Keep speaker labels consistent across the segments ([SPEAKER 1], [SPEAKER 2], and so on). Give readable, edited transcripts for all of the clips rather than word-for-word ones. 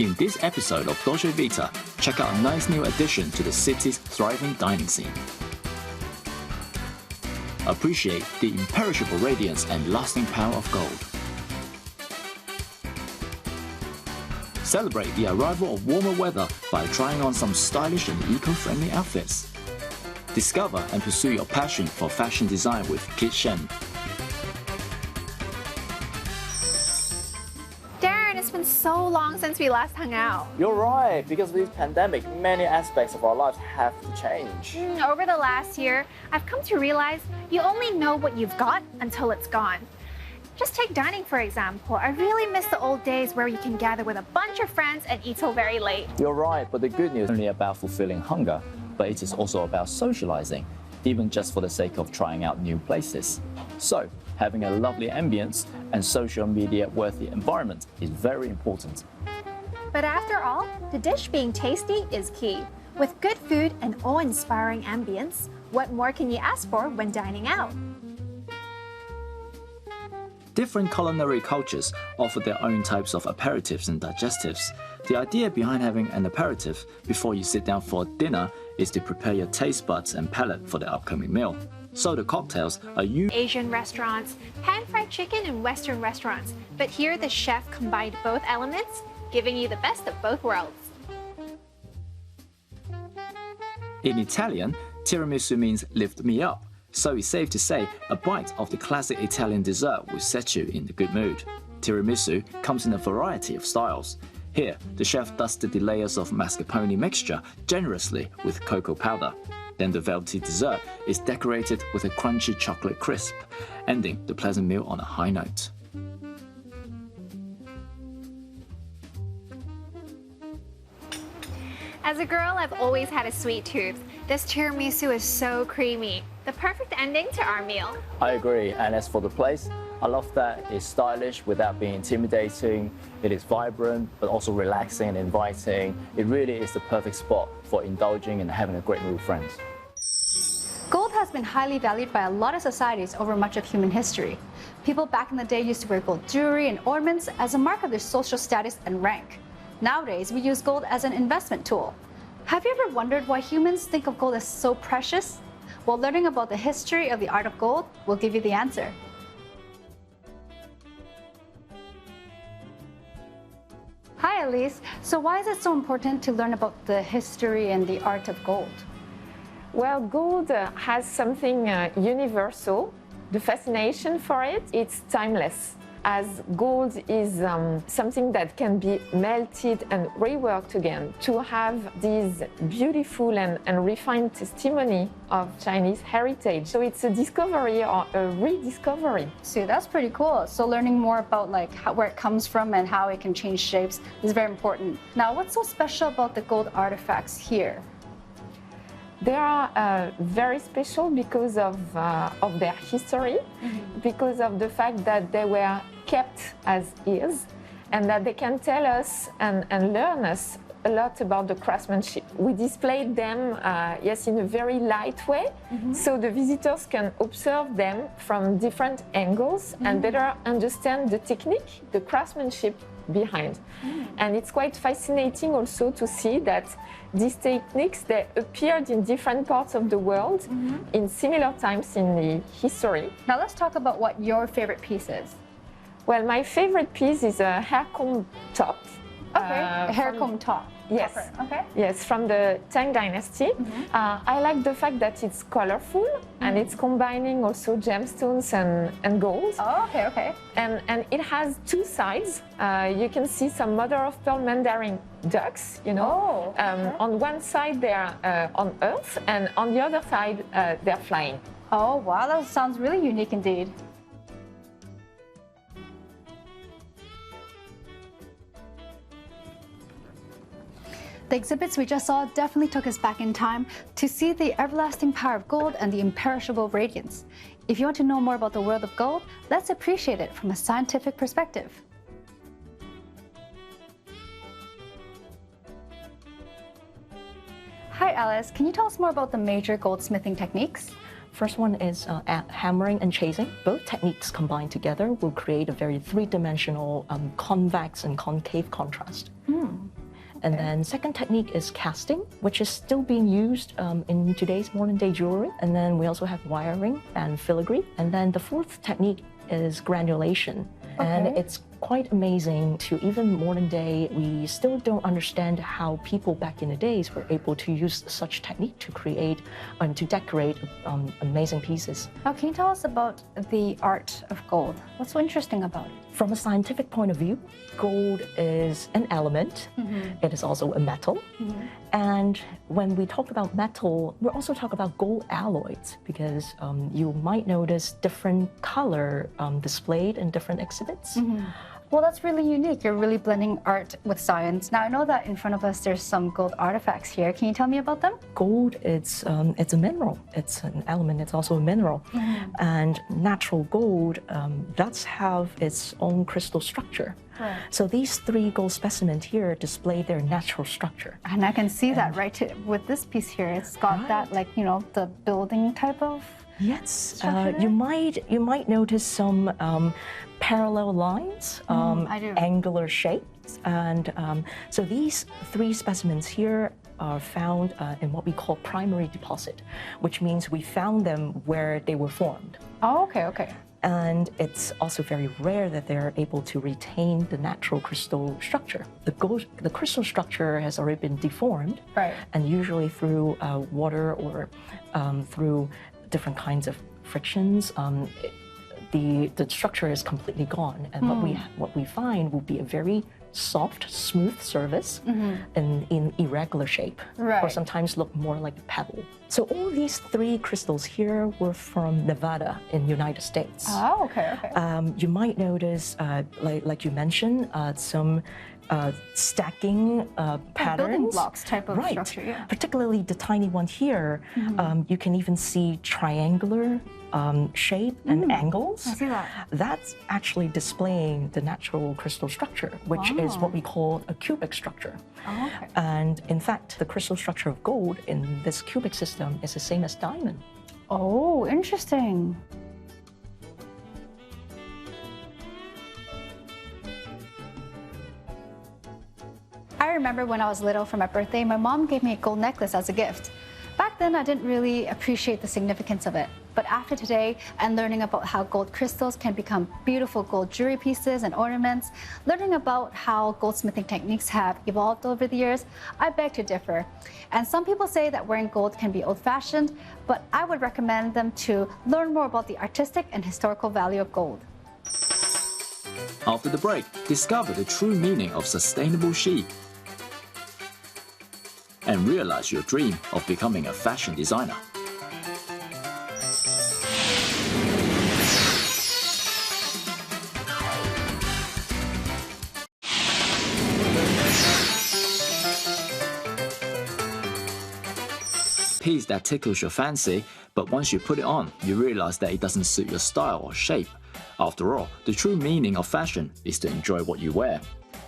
[SPEAKER 1] In this episode of Dolce Vita, check out a nice new addition to the city's thriving dining scene. Appreciate the imperishable radiance and lasting power of gold. Celebrate the arrival of warmer weather by trying on some stylish and eco-friendly outfits. Discover and pursue your passion for fashion design with Chic.
[SPEAKER 2] It's been so long since we last hung out.
[SPEAKER 3] You're right, because of this pandemic, many aspects of our lives have to change.
[SPEAKER 2] Over the last year, I've come to realize you only know what you've got until it's gone. Just take dining, for example. I really miss the old days where you can gather with a bunch of friends and eat till very late.
[SPEAKER 3] You're right, but the good news isn't only about fulfilling hunger, but it is also about socializing, even just for the sake of trying out new places. So, having a lovely ambience and social media-worthy environment is very important.
[SPEAKER 2] But after all, the dish being tasty is key. With good food and awe-inspiring ambience, what more can you ask for when dining out?
[SPEAKER 1] Different culinary cultures offer their own types of aperitifs and digestives. The idea behind having an aperitif before you sit down for dinner is to prepare your taste buds and palate for the upcoming meal. So the cocktails are
[SPEAKER 2] Asian restaurants, pan-fried chicken in Western restaurants, but here the chef combined both elements, giving you the best of both worlds.
[SPEAKER 1] In Italian, tiramisu means lift me up, so it's safe to say a bite of the classic Italian dessert will set you in a good mood. Tiramisu comes in a variety of styles. Here, the chef dusted the layers of mascarpone mixture generously with cocoa powder. Then the velvety dessert is decorated with a crunchy chocolate crisp, ending the pleasant meal on a high note.
[SPEAKER 2] As a girl, I've always had a sweet tooth. This tiramisu is so creamy. The perfect ending to our meal.
[SPEAKER 3] I agree, and as for the place, I love that it's stylish without being intimidating. It is vibrant, but also relaxing and inviting. It really is the perfect spot for indulging and having a great meal with friends.
[SPEAKER 4] Gold has been highly valued by a lot of societies over much of human history. People back in the day used to wear gold jewelry and ornaments as a mark of their social status and rank. Nowadays, we use gold as an investment tool. Have you ever wondered why humans think of gold as so precious? Well, learning about the history of the art of gold will give you the answer. Hi, Elise. So why is it so important to learn about the history and the art of gold?
[SPEAKER 5] Well, gold has something universal. The fascination for it, it's timeless. As gold is something that can be melted and reworked again, to have this beautiful and refined testimony of Chinese heritage. So it's a discovery or a rediscovery.
[SPEAKER 4] See, that's pretty cool. So learning more about where it comes from and how it can change shapes is very important. Now, what's so special about the gold artifacts here?
[SPEAKER 5] They are very special because of their history, because of the fact that they were kept as is, and that they can tell us and learn us a lot about the craftsmanship. We displayed them, yes, in a very light way, so the visitors can observe them from different angles and better understand the technique, the craftsmanship behind. And it's quite fascinating also to see that these techniques, they appeared in different parts of the world in similar times in the history.
[SPEAKER 4] Now let's talk about what your favorite piece is.
[SPEAKER 5] Well, my favorite piece is a hair comb top.
[SPEAKER 4] Okay, a hair comb top.
[SPEAKER 5] Yes.
[SPEAKER 4] Okay.
[SPEAKER 5] Yes, from the Tang Dynasty. I like the fact that it's colorful and it's combining also gemstones and gold.
[SPEAKER 4] Oh, okay.
[SPEAKER 5] And it has two sides. You can see some mother of pearl mandarin ducks, you know. On one side they're on earth, and on the other side they're flying.
[SPEAKER 4] Oh, wow, that sounds really unique indeed. The exhibits we just saw definitely took us back in time to see the everlasting power of gold and the imperishable radiance. If you want to know more about the world of gold, let's appreciate it from a scientific perspective. Hi Alice, can you tell us more about the major goldsmithing techniques?
[SPEAKER 6] First one is hammering and chasing. Both techniques combined together will create a very three-dimensional convex and concave contrast. And then second technique is casting, which is still being used in today's modern day jewelry. And then we also have wiring and filigree. And then the fourth technique is granulation. And it's quite amazing to even modern day, we still don't understand how people back in the days were able to use such technique to create and to decorate amazing pieces.
[SPEAKER 4] Now, can you tell us about the art of gold? What's so interesting about it?
[SPEAKER 6] From a scientific point of view, gold is an element. It is also a metal. And when we talk about metal, we're also talking about gold alloys because you might notice different color displayed in different exhibits.
[SPEAKER 4] Well, that's really unique. You're really blending art with science. Now, I know that in front of us, there's some gold artifacts here. Can you tell me about them?
[SPEAKER 6] Gold, it's a mineral. It's an element. It's also a mineral. And natural gold does have its own crystal structure.
[SPEAKER 4] Right.
[SPEAKER 6] So these three gold specimens here display their natural structure.
[SPEAKER 4] And I can see that with this piece here. It's got that, like, you know, the building type of.
[SPEAKER 6] Yes, you might notice some parallel lines, angular shapes, and so these three specimens here are found in what we call primary deposit, which means we found them where they were formed.
[SPEAKER 4] Oh, okay.
[SPEAKER 6] And it's also very rare that they're able to retain the natural crystal structure. The crystal structure has already been deformed, and usually through water or through different kinds of frictions, the structure is completely gone, and what we find will be a very soft, smooth surface in irregular shape, or sometimes look more like a pebble. So all these three crystals here were from Nevada in the United States.
[SPEAKER 4] Oh, okay.
[SPEAKER 6] You might notice, like you mentioned, some stacking patterns.
[SPEAKER 4] Building blocks type of structure, yeah.
[SPEAKER 6] Particularly the tiny one here, you can even see triangular shape and angles.
[SPEAKER 4] I see that.
[SPEAKER 6] That's actually displaying the natural crystal structure, which is what we call a cubic structure.
[SPEAKER 4] Oh, okay.
[SPEAKER 6] And in fact, the crystal structure of gold in this cubic system is the same as diamond.
[SPEAKER 4] Oh, interesting. I remember when I was little for my birthday, my mom gave me a gold necklace as a gift. Back then, I didn't really appreciate the significance of it. But after today, and learning about how gold crystals can become beautiful gold jewelry pieces and ornaments, learning about how goldsmithing techniques have evolved over the years, I beg to differ. And some people say that wearing gold can be old-fashioned, but I would recommend them to learn more about the artistic and historical value of gold.
[SPEAKER 1] After the break, discover the true meaning of sustainable chic and realize your dream of becoming a fashion designer. Piece that tickles your fancy, but once you put it on, you realize that it doesn't suit your style or shape. After all, the true meaning of fashion is to enjoy what you wear.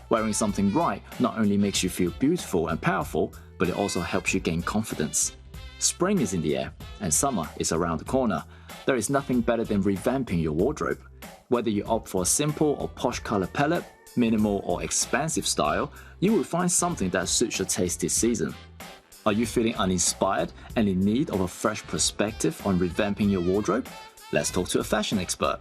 [SPEAKER 1] Wearing something right not only makes you feel beautiful and powerful, but it also helps you gain confidence. Spring is in the air, and summer is around the corner. There is nothing better than revamping your wardrobe. Whether you opt for a simple or posh color palette, minimal or expansive style, you will find something that suits your taste this season. Are you feeling uninspired and in need of a fresh perspective on revamping your wardrobe? Let's talk to a fashion expert.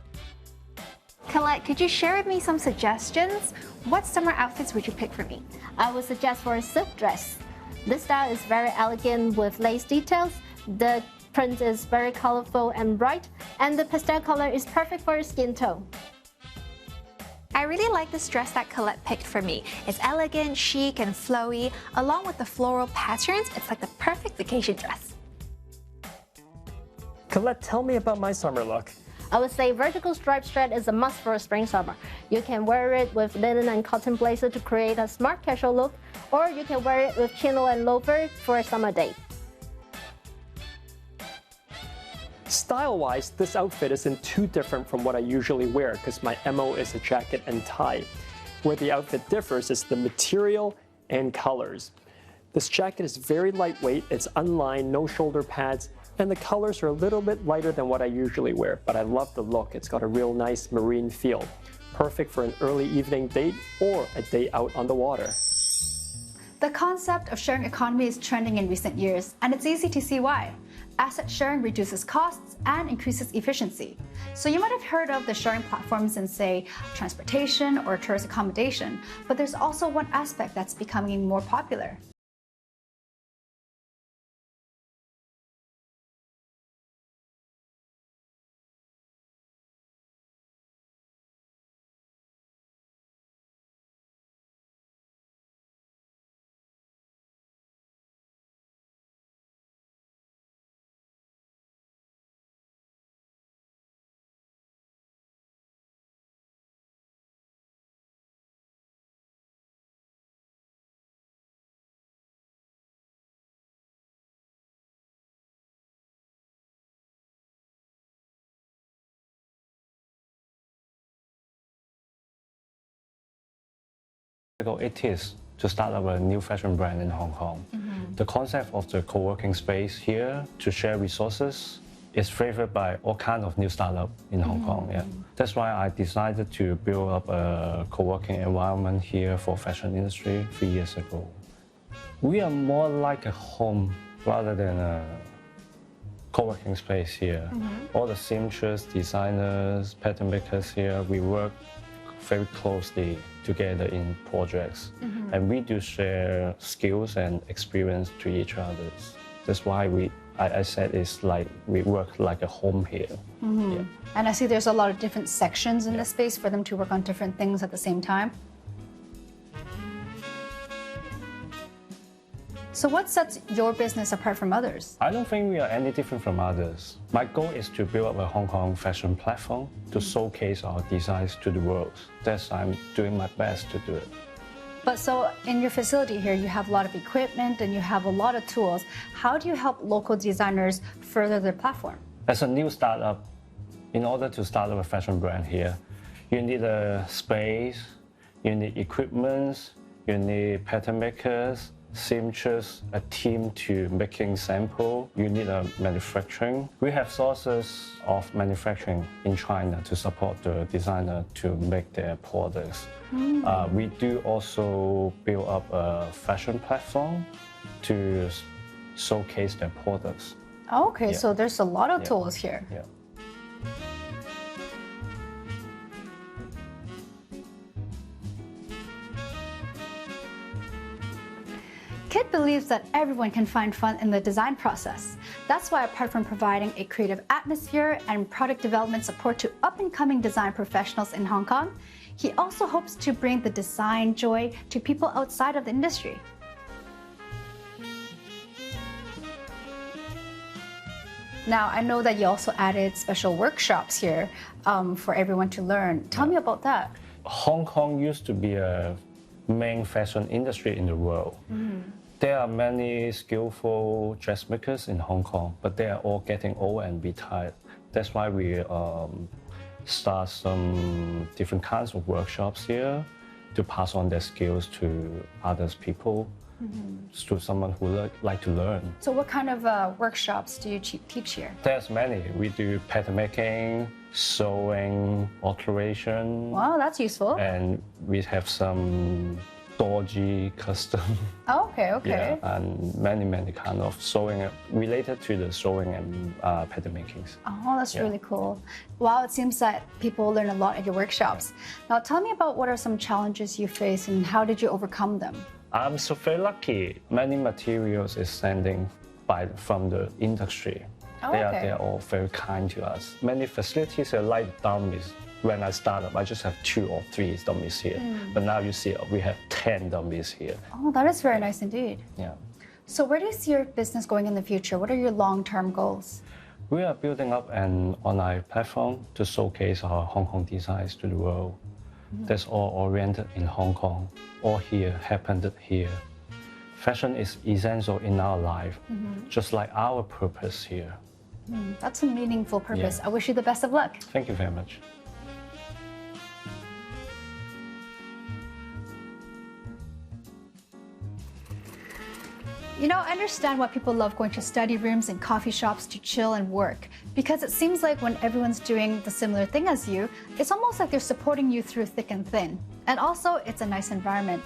[SPEAKER 2] Colette, could you share with me some suggestions? What summer outfits would you pick for me?
[SPEAKER 7] I would suggest for a silk dress. This style is very elegant with lace details. The print is very colorful and bright, and the pastel color is perfect for your skin tone.
[SPEAKER 2] I really like this dress that Colette picked for me. It's elegant, chic, and flowy. Along with the floral patterns, it's like the perfect vacation dress.
[SPEAKER 8] Colette, tell me about my summer look.
[SPEAKER 7] I would say vertical striped shirt is a must for a spring summer. You can wear it with linen and cotton blazer to create a smart casual look, or you can wear it with chino and loafer for a summer day.
[SPEAKER 8] Style-wise, this outfit isn't too different from what I usually wear because my MO is a jacket and tie. Where the outfit differs is the material and colors. This jacket is very lightweight, it's unlined, no shoulder pads, and the colors are a little bit lighter than what I usually wear, but I love the look. It's got a real nice marine feel. Perfect for an early evening date or a day out on the water.
[SPEAKER 4] The concept of sharing economy is trending in recent years, and it's easy to see why. Asset sharing reduces costs and increases efficiency. So you might have heard of the sharing platforms in, say, transportation or tourist accommodation, but there's also one aspect that's becoming more popular.
[SPEAKER 9] It is to start up a new fashion brand in Hong Kong. The concept of the co-working space here to share resources is favored by all kinds of new startups in Hong Kong. Yeah. That's why I decided to build up a co-working environment here for fashion industry 3 years ago. We are more like a home rather than a co-working space here. All the seamsters, designers, pattern makers here, we work very closely together in projects, and we do share skills and experience to each other. That's why I said it's like we work like a home here. Yeah.
[SPEAKER 4] And I see there's a lot of different sections in the space for them to work on different things at the same time. So what sets your business apart from others?
[SPEAKER 9] I don't think we are any different from others. My goal is to build up a Hong Kong fashion platform to showcase our designs to the world. That's why I'm doing my best to do it.
[SPEAKER 4] But so in your facility here, you have a lot of equipment and you have a lot of tools. How do you help local designers further their platform?
[SPEAKER 9] As a new startup, in order to start up a fashion brand here, you need a space, you need equipment, you need pattern makers, seamsters, a team to making sample. You need a manufacturing. We have sources of manufacturing in China to support the designer to make their products. We do also build up a fashion platform to showcase their products.
[SPEAKER 4] Okay, so there's a lot of tools here.
[SPEAKER 9] Yeah.
[SPEAKER 4] Kit believes that everyone can find fun in the design process. That's why, apart from providing a creative atmosphere and product development support to up-and-coming design professionals in Hong Kong, he also hopes to bring the design joy to people outside of the industry. Now, I know that you also added special workshops here for everyone to learn. Tell me about that.
[SPEAKER 9] Hong Kong used to be a main fashion industry in the world. There are many skillful dressmakers in Hong Kong, but they are all getting old and retired. That's why we start some different kinds of workshops here to pass on their skills to others people, to someone who like to learn.
[SPEAKER 4] So what kind of workshops do you teach here?
[SPEAKER 9] There's many. We do pattern making, sewing, alteration.
[SPEAKER 4] Wow, that's useful.
[SPEAKER 9] And we have some dodgy custom.
[SPEAKER 4] Oh, okay.
[SPEAKER 9] Yeah, and many kind of sewing related to the sewing and pattern makings.
[SPEAKER 4] Oh, that's really cool. Wow, it seems that people learn a lot at your workshops. Now tell me about what are some challenges you face and how did you overcome them?
[SPEAKER 9] I'm so very lucky. Many materials is sending from the industry.
[SPEAKER 4] Oh,
[SPEAKER 9] they are all very kind to us. Many facilities are like dummies. When I started, I just have 2 or 3 dummies here. But now you see we have 10 dummies here.
[SPEAKER 4] Oh, that is very nice indeed.
[SPEAKER 9] Yeah.
[SPEAKER 4] So where do you see your business going in the future? What are your long-term goals?
[SPEAKER 9] We are building up an online platform to showcase our Hong Kong designs to the world. That's all oriented in Hong Kong. All here happened here. Fashion is essential in our life, just like our purpose here.
[SPEAKER 4] That's a meaningful purpose. I wish you the best of luck.
[SPEAKER 9] Thank you very much.
[SPEAKER 4] You know, I understand why people love going to study rooms and coffee shops to chill and work, because it seems like when everyone's doing the similar thing as you, it's almost like they're supporting you through thick and thin. And also, it's a nice environment.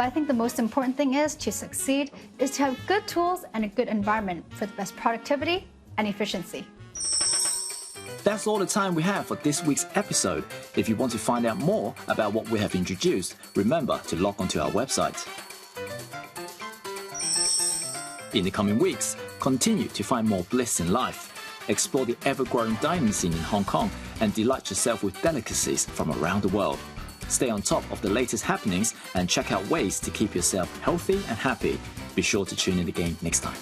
[SPEAKER 4] But I think the most important thing is to succeed is to have good tools and a good environment for the best productivity and efficiency.
[SPEAKER 1] That's all the time we have for this week's episode. If you want to find out more about what we have introduced, remember to log onto our website. In the coming weeks, continue to find more bliss in life. Explore the ever-growing dining scene in Hong Kong and delight yourself with delicacies from around the world. Stay on top of the latest happenings and check out ways to keep yourself healthy and happy. Be sure to tune in again next time.